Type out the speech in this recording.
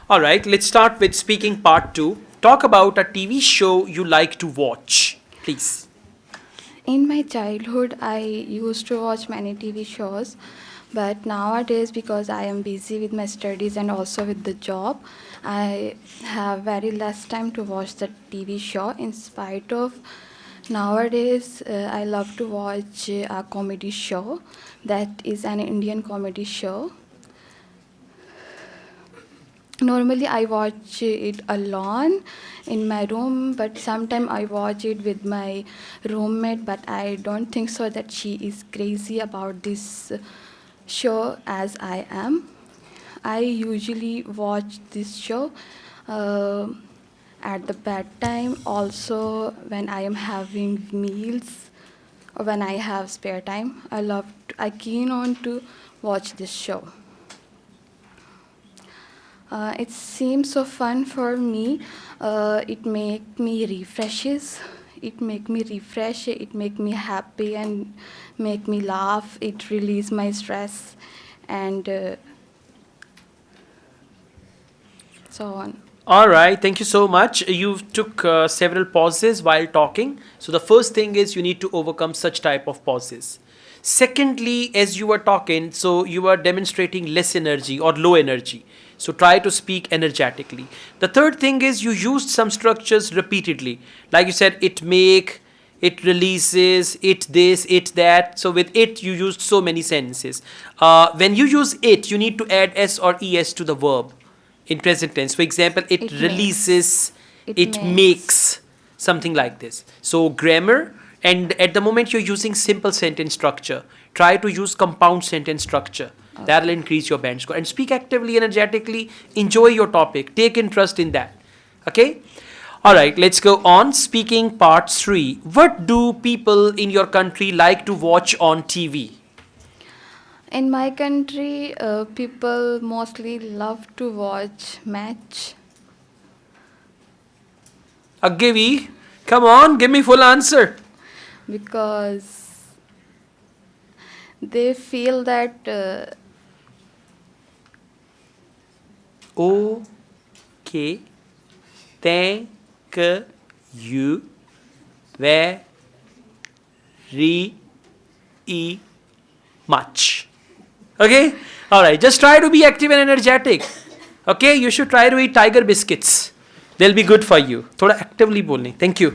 All right, let's start with speaking part two. Talk about a TV show you like to watch, please. In my childhood, I used to watch many TV shows, but nowadays, because I am busy with my studies and also with the job, I have very less time to watch the TV show. In spite of nowadays, I love to watch a comedy show that is an Indian comedy show. Normally, I watch it alone in my room, but sometimes I watch it with my roommate. But I don't think so that she is crazy about this show as I am. I usually watch this show uh, at the bedtime, also when I am having meals or when I have spare time. I keen on to watch this show. It seems so fun for me. It make me refreshes. It make me refresh. It make me happy and make me laugh. It release my stress, and so on. All right, thank you so much. You took several pauses while talking. So the first thing is you need to overcome such type of pauses. Secondly, as you were talking, so you were demonstrating less energy or low energy. So try to speak energetically. The third thing is you used some structures repeatedly. Like you said, it make, it releases, it this, it that. So with it, you used so many sentences. When you use it, you need to add s or es to the verb in present tense. For example, it It makes. releases, It it makes. makes, something like this. So grammar, and at the moment you're using simple sentence structure. Try to use compound sentence structure. That'll Okay. increase your band score. And speak actively, energetically. Enjoy your topic. Take interest in that. Okay? All right, let's go on. Speaking part three. What do people in your country like to watch on TV? In my country, people mostly love to watch match Aggivi, come on, give me full answer. because they feel that Okay. Thank you very much. Okay? Alright, just try to be active and energetic. Okay? You should try to eat tiger biscuits. They'll be good for you. थोड़ा actively बोलने. Thank you.